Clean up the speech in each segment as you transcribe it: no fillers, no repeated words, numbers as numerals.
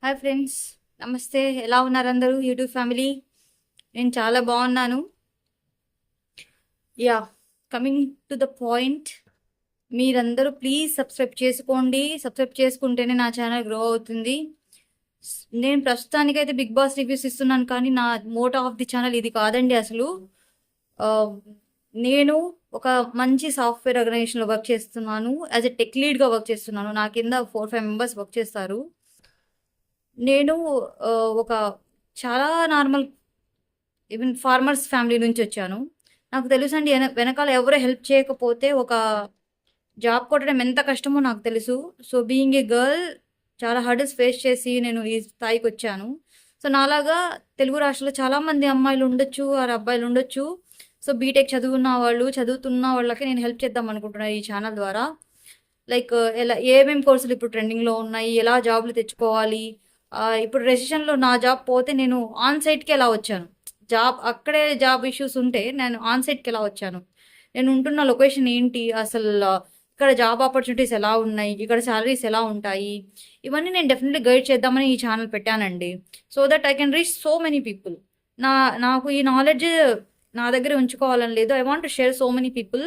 Hi friends, నమస్తే. ఎలా ఉన్నారు అందరూ యూట్యూబ్ ఫ్యామిలీ? నేను చాలా బాగున్నాను. Yeah, coming to the point. మీరందరూ ప్లీజ్ సబ్స్క్రైబ్ చేసుకోండి. సబ్స్క్రైబ్ చేసుకుంటేనే నా ఛానల్ గ్రో అవుతుంది. నేను ప్రస్తుతానికైతే బిగ్ బాస్ రివ్యూస్ ఇస్తున్నాను, కానీ నా మోటో ఆఫ్ ది ఛానల్ ఇది కాదండి అసలు. ఆ, నేను ఒక మంచి సాఫ్ట్వేర్ ఆర్గనైజేషన్లో వర్క్ చేస్తున్నాను. యాజ్ ఎ టెక్ లీడ్గా వర్క్ చేస్తున్నాను. నా కింద 4-5 మెంబర్స్ వర్క్ చేస్తారు. నేను ఒక చాలా నార్మల్, ఈవెన్ ఫార్మర్స్ ఫ్యామిలీ నుంచి వచ్చాను. నాకు తెలుసండి, వెనకాల ఎవరు హెల్ప్ చేయకపోతే ఒక జాబ్ కొట్టడం ఎంత కష్టమో నాకు తెలుసు. సో బీయింగ్ ఏ గర్ల్, చాలా హర్డల్స్ ఫేస్ చేసి నేను ఈ స్థాయికి వచ్చాను. సో నాలాగా తెలుగు రాష్ట్రాల్లో చాలామంది అమ్మాయిలు ఉండొచ్చు, ఆరు అబ్బాయిలు ఉండొచ్చు. సో బీటెక్ చదువుతున్న వాళ్ళకి నేను హెల్ప్ చేద్దాం అనుకుంటున్నాను ఈ ఛానల్ ద్వారా. లైక్ ఎలా ఏమేమి కోర్సులు ఇప్పుడు ట్రెండింగ్లో ఉన్నాయి, ఎలా జాబ్లు తెచ్చుకోవాలి. ఇప్పుడు రెసిషన్లో నా జాబ్ పోతే నేను ఆన్ సైట్కి ఎలా వచ్చాను, అక్కడే జాబ్ ఇష్యూస్ ఉంటే నేను ఆన్ సైట్కి ఎలా వచ్చాను, నేను ఉంటున్న లొకేషన్ ఏంటి, అసలు ఇక్కడ జాబ్ ఆపర్చునిటీస్ ఎలా ఉన్నాయి, ఇక్కడ శాలరీస్ ఎలా ఉంటాయి, ఇవన్నీ నేను డెఫినెట్లీ గైడ్ చేద్దామని ఈ ఛానల్ పెట్టానండి. So that I can reach so many people. నాకు ఈ నాలెడ్జ్ నా దగ్గర ఉంచుకోవాలని లేదు. I want to share so many people.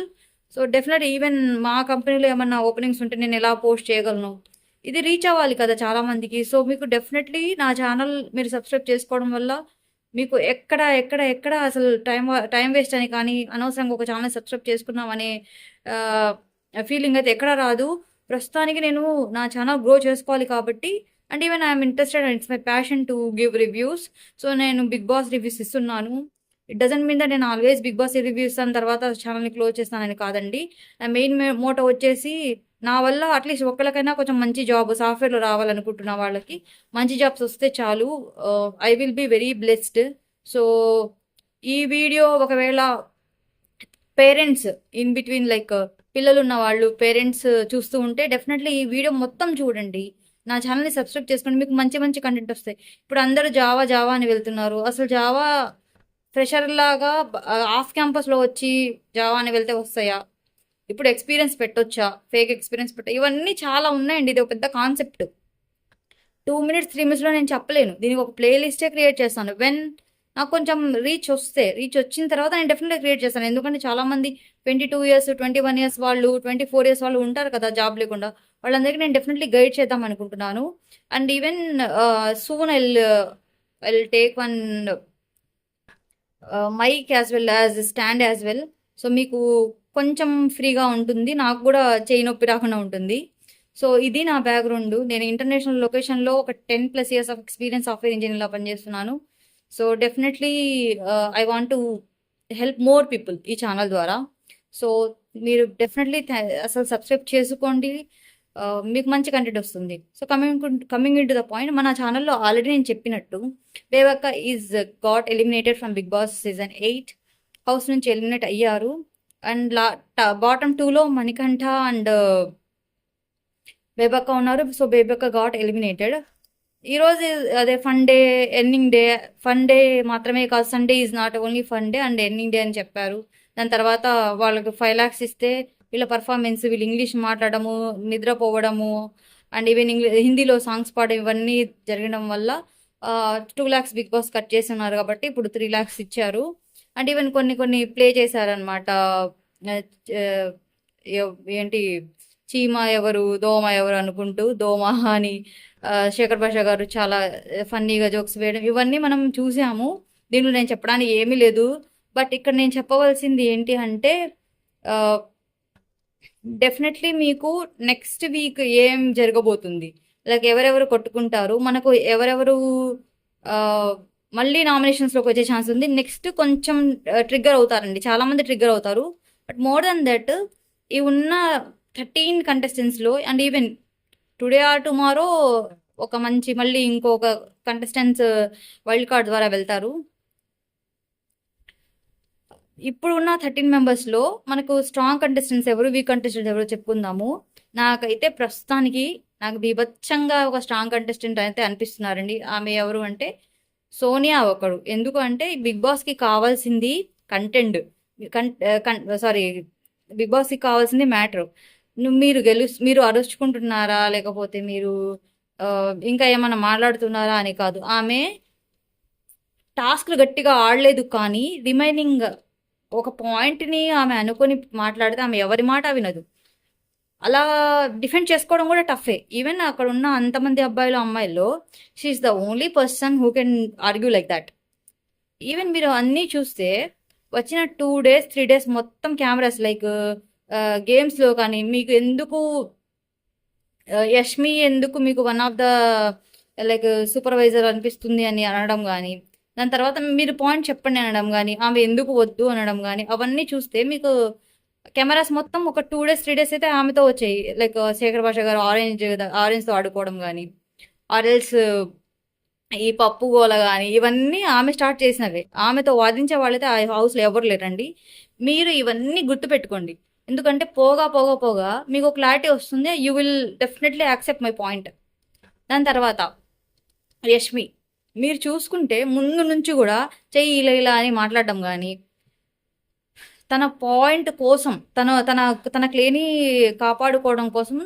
So definite even మా కంపెనీలో ఏమన్నా ఓపెనింగ్స్ ఉంటే నేను ఎలా పోస్ట్ చేయగలను, ఇది రీచ్ అవ్వాలి కదా చాలా మందికి. సో మీకు డెఫినెట్లీ నా ఛానల్ మీరు సబ్స్క్రైబ్ చేసుకోవడం వల్ల మీకు ఎక్కడ ఎక్కడ ఎక్కడ అసలు టైం వేస్ట్ అని కానీ, అనవసరంగా ఒక ఛానల్ సబ్స్క్రైబ్ చేసుకున్నామనే ఫీలింగ్ అయితే ఎక్కడ రాదు. ప్రస్తుతానికి నేను నా ఛానల్ గ్రో చేసుకోవాలి కాబట్టి, and even I'm interested and it's my passion to give reviews. So నేను బిగ్ బాస్ రివ్యూస్ ఇస్తున్నాను. ఇట్ డజంట్ మీన్ దట్ నేను ఆల్వేస్ బిగ్ బాస్ రివ్యూ ఇస్తాను తర్వాత ఛానల్ని క్లోజ్ చేస్తానని కాదండి. నా మెయిన్ మోటో వచ్చేసి, నా వల్ల అట్లీస్ట్ ఒక్కరికైనా కొంచెం మంచి జాబ్ సాఫ్ట్వేర్లో రావాలనుకుంటున్న వాళ్ళకి మంచి జాబ్స్ వస్తే చాలు. I will be very blessed. So ఈ వీడియో ఒకవేళ పేరెంట్స్ ఇన్ బిట్వీన్, లైక్ పిల్లలు ఉన్న వాళ్ళు పేరెంట్స్ చూస్తూ ఉంటే డెఫినెట్లీ ఈ వీడియో మొత్తం చూడండి. నా ఛానల్ని సబ్స్క్రైబ్ చేసుకోండి. మీకు మంచి మంచి కంటెంట్ వస్తాయి. ఇప్పుడు అందరూ జావా జావా అని వెళ్తున్నారు. అసలు జావా ఫ్రెషర్ లాగా ఆఫ్ క్యాంపస్లో వచ్చి జావా అని వెళ్తే వస్తాయా? ఇప్పుడు ఎక్స్పీరియన్స్ పెట్టొచ్చా? ఫేక్ ఎక్స్పీరియన్స్ ఇవన్నీ చాలా ఉన్నాయండి. ఇది ఒక పెద్ద కాన్సెప్ట్. 2 minutes 3 minutesలో నేను చెప్పలేను. దీనికి ఒక ప్లేలిస్టే క్రియేట్ చేస్తాను. నాకు కొంచెం రీచ్ వచ్చిన తర్వాత నేను డెఫినెట్గా క్రియేట్ చేస్తాను. ఎందుకంటే చాలామంది 22 years 21 years వాళ్ళు 24 years వాళ్ళు ఉంటారు కదా జాబ్ లేకుండా. వాళ్ళందరికీ నేను డెఫినెట్లీ గైడ్ చేద్దాం అనుకుంటున్నాను. And even soon I take one mike as well as stand as well. So మీకు కొంచెం ఫ్రీగా ఉంటుంది, నాకు కూడా చేయి నొప్పి రాకుండా ఉంటుంది. సో ఇది నా బ్యాక్గ్రౌండ్. నేను ఇంటర్నేషనల్ లొకేషన్లో ఒక 10+ years ఆఫ్ ఎక్స్పీరియన్స్ సాఫ్ట్వేర్ ఇంజనీర్లా పనిచేస్తున్నాను. So definitely I want to help more people ఈ ఛానల్ ద్వారా. సో మీరు డెఫినెట్లీ అసలు సబ్స్క్రైబ్ చేసుకోండి. మీకు మంచి కంటెంట్ వస్తుంది. So coming in to the point, మన ఛానల్లో ఆల్రెడీ నేను చెప్పినట్టు Bebakka is got eliminated from Bigg Boss season 8. House నుంచి ఎలిమినేట్ అయ్యారు. అండ్ బాటమ్ 2లో మణికంఠ అండ్ బేబక్క ఉన్నారు. So Bebakka got eliminated. ఈరోజు అదే fun day, ending day. Fun day మాత్రమే కాదు, Sunday is not only fun day and ending day అని చెప్పారు. దాని తర్వాత వాళ్ళకి 5 lakhs ఇస్తే వీళ్ళ పర్ఫార్మెన్స్, వీళ్ళు ఇంగ్లీష్ మాట్లాడము, నిద్రపోవడము, అండ్ ఈవెన్ హిందీలో సాంగ్స్ పాడడం, ఇవన్నీ జరగడం వల్ల 2 lakhs బిగ్ బాస్ కట్ చేసి ఉన్నారు కాబట్టి ఇప్పుడు 3 lakhs ఇచ్చారు. అండ్ ఈవెన్ కొన్ని ప్లే చేశారనమాట. ఏంటి, చీమ ఎవరు దోమ ఎవరు అనుకుంటూ దోమ అని శేఖర్ భాష గారు చాలా ఫన్నీగా జోక్స్ వేయడం, ఇవన్నీ మనం చూసాము. దీనిలో నేను చెప్పడానికి ఏమీ లేదు. బట్ ఇక్కడ నేను చెప్పవలసింది ఏంటి అంటే, డెఫినెట్లీ మీకు నెక్స్ట్ వీక్ ఏం జరగబోతుంది, లైక్ ఎవరెవరు కొట్టుకుంటారు, మనకు ఎవరెవరు మళ్ళీ నామినేషన్స్లోకి వచ్చే ఛాన్స్ ఉంది. నెక్స్ట్ కొంచెం ట్రిగ్గర్ అవుతారండి, చాలామంది ట్రిగ్గర్ అవుతారు. బట్ మోర్ దెన్ దట్, ఈ ఉన్న 13 contestants and even today or tomorrow ఒక మంచి మళ్ళీ ఇంకొక కంటెస్టెంట్స్ వైల్డ్ కార్డ్ ద్వారా వెళ్తారు. ఇప్పుడు ఉన్న 13 members మనకు స్ట్రాంగ్ కంటెస్టెంట్స్ ఎవరు, వీక్ కంటెస్టెంట్స్ ఎవరు చెప్పుకుందాము. నాకైతే ప్రస్తుతానికి నాకు బీభత్సంగా ఒక స్ట్రాంగ్ కంటెస్టెంట్ అయితే అనిపిస్తున్నారండి. ఆమె ఎవరు అంటే సోనియా ఒకడు. ఎందుకు అంటే బిగ్ బాస్కి కావాల్సింది కంటెంట్, సారీ బిగ్ బాస్కి కావాల్సింది మ్యాటర్. మీరు అరుచుకుంటున్నారా, లేకపోతే మీరు ఇంకా ఏమన్నా మాట్లాడుతున్నారా అని కాదు. ఆమె టాస్క్లు గట్టిగా ఆడలేదు, కానీ రిమైనింగ్ ఒక పాయింట్ని ఆమె అనుకొని మాట్లాడితే ఆమె ఎవరి మాట వినదు. అలా డిఫెండ్ చేసుకోవడం కూడా టఫే. ఈవెన్ అక్కడ ఉన్న అంతమంది అబ్బాయిలు అమ్మాయిల్లో she's the only person who can argue like that. Even మీరు అన్నీ చూస్తే వచ్చిన 2 days 3 days మొత్తం కెమెరాస్ లైక్ గేమ్స్లో కానీ మీకు ఎందుకు యష్మి ఎందుకు మీకు one of the like supervisor అనిపిస్తుంది అని అనడం కానీ, దాని తర్వాత మీరు పాయింట్ చెప్పండి అనడం కానీ, ఆమె ఎందుకు వద్దు అనడం కానీ, అవన్నీ చూస్తే మీకు కెమెరాస్ మొత్తం ఒక 2 days 3 days అయితే ఆమెతో వచ్చాయి. లైక్ శేఖర్ భాష గారు ఆరెంజ్తో ఆడుకోవడం కానీ, ఆరెల్స్ ఈ పప్పు గోల కానీ, ఇవన్నీ ఆమె స్టార్ట్ చేసినవే. ఆమెతో వాదించే వాళ్ళైతే ఆ హౌస్లో ఎవరు లేరండి. మీరు ఇవన్నీ గుర్తుపెట్టుకోండి, ఎందుకంటే పోగా పోగా పోగా మీకు క్లారిటీ వస్తుంది. You will definitely accept my point. దాని తర్వాత యష్మి మీరు చూసుకుంటే ముందు నుంచి కూడా చెయ్యి ఇలా ఇలా అని మాట్లాడడం కానీ, తన పాయింట్ కోసం తన తన క్లేని కాపాడుకోవడం కోసం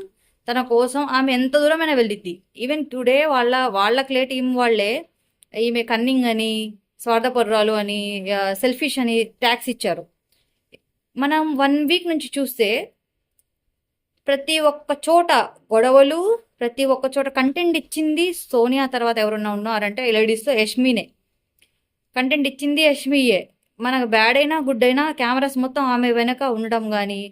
తన కోసం ఆమె ఎంత దూరమైనా వెళ్ళిద్ది. ఈవెన్ టుడే వాళ్ళ క్లే టీం వాళ్ళే ఈమె కన్నింగ్ అని, స్వార్థపరురాలు అని, సెల్ఫిష్ అని ట్యాక్స్ ఇచ్చారు. మనం 1 week నుంచి చూస్తే ప్రతి ఒక్క చోట గొడవలు, ప్రతి ఒక్క చోట కంటెంట్ ఇచ్చింది సోనియా. తర్వాత ఎవరన్నా ఉన్నారంటే లేడీస్తో యష్మినే కంటెంట్ ఇచ్చింది, యష్మియే. మనకు బ్యాడ్ అయినా గుడ్ అయినా కెమెరాస్ మొత్తం ఆమె వెనక ఉండడం కానీ,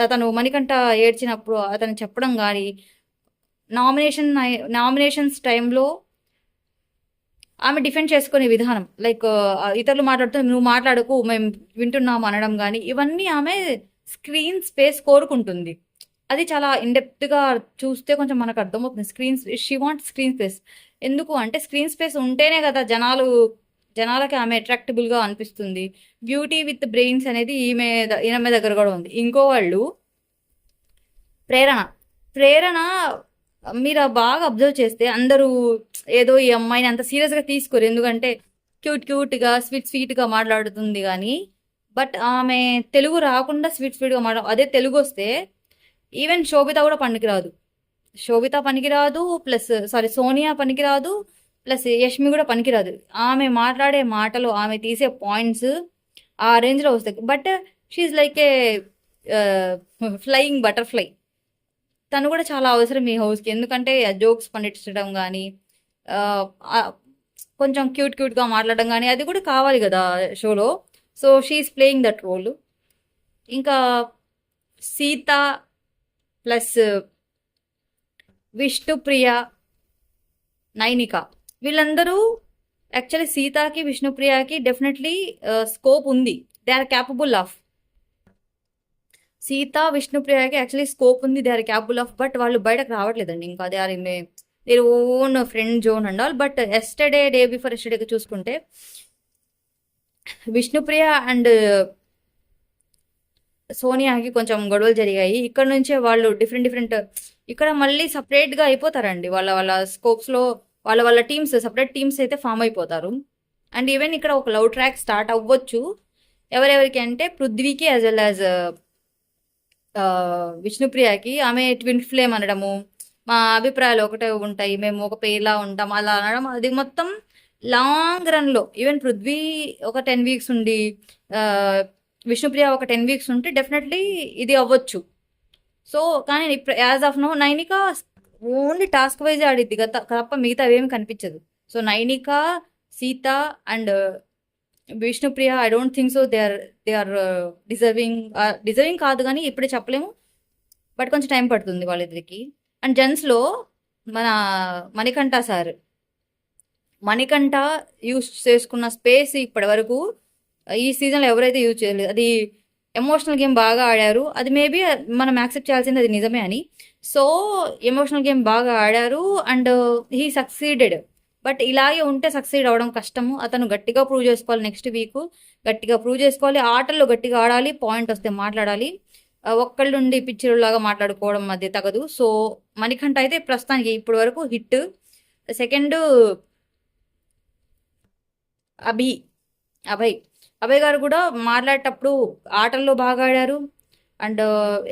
అతను మణికంఠ ఏడ్చినప్పుడు అతను చెప్పడం కానీ, నామినేషన్స్ టైంలో ఆమె డిఫెండ్ చేసుకునే విధానం, లైక్ ఇతరులు మాట్లాడుతూ నువ్వు మాట్లాడకు మేము వింటున్నాము అనడం కానీ, ఇవన్నీ ఆమె స్క్రీన్ స్పేస్ కోరుకుంటుంది. అది చాలా ఇన్డెప్త్గా చూస్తే కొంచెం మనకు అర్థమవుతుంది. She want screen space. ఎందుకు అంటే స్క్రీన్ స్పేస్ ఉంటేనే కదా జనాలకి ఆమె అట్రాక్టబుల్గా అనిపిస్తుంది. బ్యూటీ విత్ బ్రెయిన్స్ అనేది ఈమె దగ్గర కూడా ఉంది. ఇంకో వాళ్ళు ప్రేరణ మీరు బాగా అబ్జర్వ్ చేస్తే అందరూ ఏదో ఈ అమ్మాయిని అంత సీరియస్గా తీసుకోరు, ఎందుకంటే క్యూట్గా స్వీట్గా మాట్లాడుతుంది కానీ, బట్ ఆమె తెలుగు రాకుండా స్వీట్గా అదే తెలుగు వస్తే ఈవెన్ శోభిత కూడా పనికిరాదు, ప్లస్ సోనియా పనికిరాదు, ప్లస్ యష్మి కూడా పనికిరాదు. ఆమె మాట్లాడే మాటలు, ఆమె తీసే పాయింట్స్ ఆ రేంజ్లో వస్తాయి. But she like a flying butterfly. తను కూడా చాలా అవసరం ఈ హౌస్కి, ఎందుకంటే జోక్స్ పండించడం కానీ, కొంచెం క్యూట్గా మాట్లాడడం కానీ, అది కూడా కావాలి కదా షోలో. So she's playing that role. ఇంకా సీత ప్లస్ విష్ణుప్రియ, నైనిక, వీళ్ళందరూ యాక్చువల్లీ సీతాకి విష్ణుప్రియకి డెఫినెట్లీ స్కోప్ ఉంది. They are capable of. Sita విష్ణుప్రియకి యాక్చువల్లీ స్కోప్ ఉంది, they are capable of. But వాళ్ళు బయటకు రావట్లేదండి ఇంకా. They are in their own friend zone and all. But day before ఎస్టర్డేకి చూసుకుంటే విష్ణుప్రియ అండ్ సోనియాకి కొంచెం గొడవలు జరిగాయి. ఇక్కడ నుంచే వాళ్ళు డిఫరెంట్ ఇక్కడ మళ్ళీ సపరేట్గా అయిపోతారండి. వాళ్ళ స్కోప్స్లో వాళ్ళ టీమ్స్, సపరేట్ టీమ్స్ అయితే ఫామ్ అయిపోతారు. అండ్ ఈవెన్ ఇక్కడ ఒక లవ్ ట్రాక్ స్టార్ట్ అవ్వచ్చు. ఎవరెవరికి అంటే పృథ్వీకి యాజ్ వెల్ యాజ్ విష్ణుప్రియకి. ఆమె ట్విన్ ఫ్లేమ్ అనడము, మా అభిప్రాయాలు ఒకటే ఉంటాయి, మేము ఒక పేర్లా ఉంటాం అలా అనడం, అది మొత్తం లాంగ్ రన్లో ఈవెన్ పృథ్వీ ఒక 10 weeks ఉండి, విష్ణుప్రియ ఒక 10 weeks ఉంటే డెఫినెట్లీ ఇది అవ్వచ్చు. సో కానీ as of now Nainika only task wise ఆడిద్ది తప్ప మిగతా అవేమి కనిపించదు. So Nainika, Sita and Vishnupriya, I don't think so they are deserving కాదు కానీ ఇప్పుడే చెప్పలేము, బట్ కొంచెం టైం పడుతుంది వాళ్ళిద్దరికి. అండ్ జెంట్స్లో మన మణికంఠ యూజ్ చేసుకున్న స్పేస్ ఇప్పటి వరకు ఈ సీజన్లో ఎవరైతే యూజ్ చేయలేదు. అది ఎమోషనల్ గేమ్ బాగా ఆడారు, అది మేబీ మనం యాక్సెప్ట్ చేయాల్సింది, అది నిజమే అని. సో ఎమోషనల్ గేమ్ బాగా ఆడారు అండ్ హీ సక్సీడెడ్. బట్ ఇలాగే ఉంటే సక్సీడ్ అవ్వడం కష్టము. అతను గట్టిగా ప్రూవ్ చేసుకోవాలి, నెక్స్ట్ వీక్ గట్టిగా ప్రూవ్ చేసుకోవాలి, ఆటల్లో గట్టిగా ఆడాలి, పాయింట్ వస్తే మాట్లాడాలి. ఒక్కళ్ళుండి పిచ్చిరులాగా మాట్లాడుకోవడం మధ్య తగదు. సో మణికంఠ అయితే ప్రస్తుతానికి ఇప్పటి వరకు హిట్. సెకండ్ అభయ్ గారు కూడా మాట్లాడేటప్పుడు ఆటల్లో బాగా ఆడారు, అండ్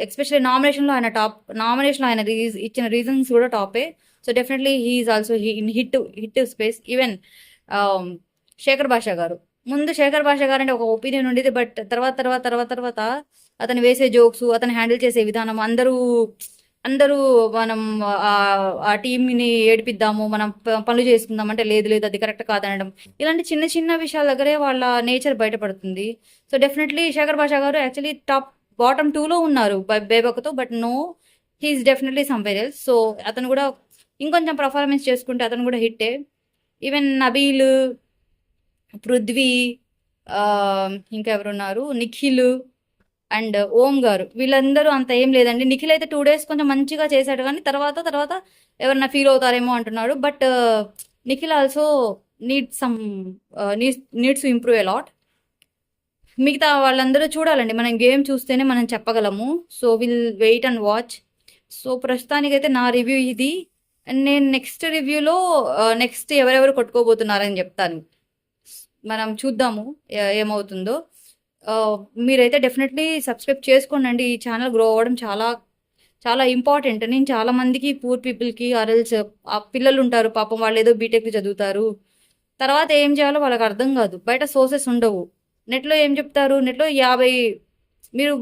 ఎస్పెషల్లీ నామినేషన్లో ఆయన టాప్, నామినేషన్లో ఆయన ఇచ్చిన రీజన్స్ కూడా టాపే. So definitely he's also in hit space. Even Shekhar Basha గారు, ముందు శేఖర్ భాష గారు అంటే ఒక ఒపీనియన్ ఉండేది, బట్ తర్వాత అతను వేసే జోక్స్, అతను హ్యాండిల్ చేసే విధానం, అందరూ మనం ఆ టీంని ఏడిపిద్దాము, మనం పనులు చేసుకుందాం అంటే లేదు అది కరెక్ట్ కాదనడం, ఇలాంటి చిన్న చిన్న విషయాల దగ్గరే వాళ్ళ నేచర్ బయటపడుతుంది. సో డెఫినెట్లీ శేఖర్ భాష గారు యాక్చువల్లీ బాటమ్ 2లో ఉన్నారు బేబక్తో, but no, he's definitely somewhere else. So అతను కూడా ఇంకొంచెం పర్ఫార్మెన్స్ చేసుకుంటే అతను కూడా హిట్టే. ఈవెన్ నబీల్, పృథ్వీ, ఇంకా ఎవరున్నారు, నిఖిల్ అండ్ ఓం గారు, వీళ్ళందరూ అంత ఏం లేదండి. నిఖిల్ అయితే 2 days కొంచెం మంచిగా చేశాడు, కానీ తర్వాత ఎవరన్నా ఫీల్ అవుతారేమో అంటున్నాడు. But Nikhil also needs to improve a lot. మిగతా వాళ్ళందరూ చూడాలండి, మనం గేమ్ చూస్తేనే మనం చెప్పగలము. So will wait and watch. So ప్రస్తుతానికైతే నా రివ్యూ ఇది. అండ్ నేను నెక్స్ట్ రివ్యూలో నెక్స్ట్ ఎవరెవరు కొట్టుకోబోతున్నారని చెప్తాను. మనం చూద్దాము ఏమవుతుందో. మీరైతే డెఫినెట్లీ సబ్స్క్రైబ్ చేసుకోండి. ఈ ఛానల్ గ్రో అవ్వడం చాలా చాలా ఇంపార్టెంట్. నేను చాలా మందికి, పూర్ పీపుల్కి, ఆర్ఎల్స్ ఆ పిల్లలు ఉంటారు పాపం, వాళ్ళు ఏదో బీటెక్ చదువుతారు, తర్వాత ఏం చేయాలో వాళ్ళకి అర్థం కాదు, బయట సోర్సెస్ ఉండవు. నెట్లో ఏం చెప్తారు, నెట్లో 50 మీరు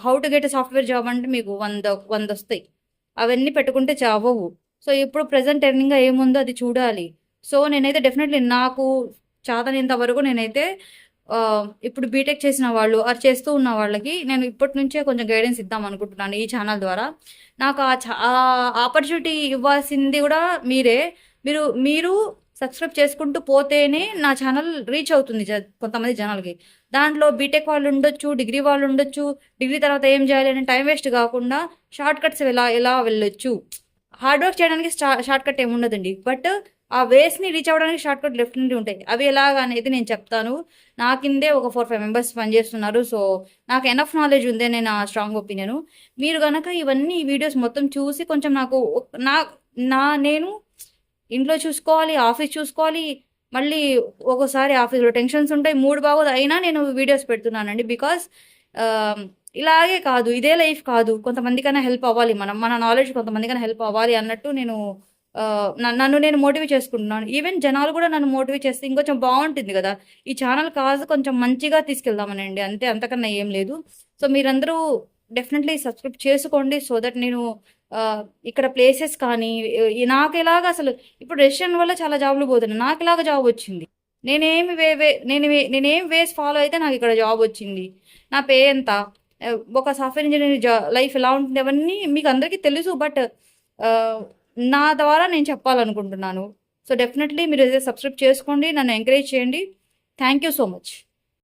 how to get software job అంటే మీకు 100 వస్తాయి, అవన్నీ పెట్టుకుంటే చావవు. సో ఇప్పుడు ప్రజెంట్ ఎర్నింగ్గా ఏముందో అది చూడాలి. సో నేనైతే డెఫినెట్లీ నాకు చాతనేంత వరకు నేనైతే ఇప్పుడు బీటెక్ చేసిన వాళ్ళు చేస్తూ ఉన్న వాళ్ళకి నేను ఇప్పటి నుంచే కొంచెం గైడెన్స్ ఇద్దాం అనుకుంటున్నాను ఈ ఛానల్ ద్వారా. నాకు ఆ ఆపర్చునిటీ ఇవ్వాల్సింది కూడా మీరే. మీరు సబ్స్క్రైబ్ చేసుకుంటూ పోతేనే నా ఛానల్ రీచ్ అవుతుంది కొంతమంది జనాలకి. దాంట్లో బీటెక్ వాళ్ళు ఉండొచ్చు, డిగ్రీ వాళ్ళు ఉండొచ్చు, డిగ్రీ తర్వాత ఏం చేయాలి అనే టైం వేస్ట్ కాకుండా షార్ట్ కట్స్ ఎలా వెళ్ళొచ్చు. హార్డ్ వర్క్ చేయడానికి షార్ట్ కట్ ఏమి ఉండదండి, బట్ ఆ వేస్ని రీచ్ అవ్వడానికి షార్ట్ కట్ డెఫినెట్లీ ఉంటాయి. అవి ఎలాగ అనేది నేను చెప్తాను. నా కిందే ఒక 4-5 మెంబర్స్ పనిచేస్తున్నారు. సో నాకు ఎనఫ్ నాలెడ్జ్ ఉంది అని నా స్ట్రాంగ్ ఒపీనియన్. మీరు కనుక ఇవన్నీ వీడియోస్ మొత్తం చూసి కొంచెం నాకు నేను ఇంట్లో చూసుకోవాలి, ఆఫీస్ చూసుకోవాలి, మళ్ళీ ఒక్కోసారి ఆఫీస్లో టెన్షన్స్ ఉంటాయి, మూడ్ బాగోదు, అయినా నేను వీడియోస్ పెడుతున్నానండి. బికాస్ ఇలాగే కాదు, ఇదే లైఫ్ కాదు, కొంతమందికైనా హెల్ప్ అవ్వాలి, మన నాలెడ్జ్ కొంతమందికైనా హెల్ప్ అవ్వాలి అన్నట్టు నేను నన్ను నేను మోటివేట్ చేసుకుంటున్నాను. ఈవెన్ జనాలు కూడా నన్ను మోటివేట్ చేస్తే ఇంకొంచెం బాగుంటుంది కదా. ఈ ఛానల్ కాదు కొంచెం మంచిగా తీసుకెళ్దామనండి, అంతే, అంతకన్నా ఏం లేదు. సో మీరందరూ డెఫినెట్లీ సబ్స్క్రైబ్ చేసుకోండి. సో దట్ నేను ఇక్కడ ప్లేసెస్ కానీ నాకు ఎలాగ అసలు ఇప్పుడు రెసిషన్ వల్ల చాలా జాబ్లు పోతున్నాయి, నాకు ఇలాగ జాబ్ వచ్చింది. నేనేం వేస్ ఫాలో అయితే నాకు ఇక్కడ జాబ్ వచ్చింది. నా పే ఎంత, ఒక సాఫ్ట్వేర్ ఇంజనీర్ లైఫ్ ఎలా ఉంటుంది, అవన్నీ మీకు అందరికీ తెలుసు. బట్ నా ద్వారా నేను చెప్పాలనుకుంటున్నాను. సో డెఫినెట్లీ మీరు సబ్స్క్రైబ్ చేసుకోండి, నన్ను ఎంకరేజ్ చేయండి. Thank you so much.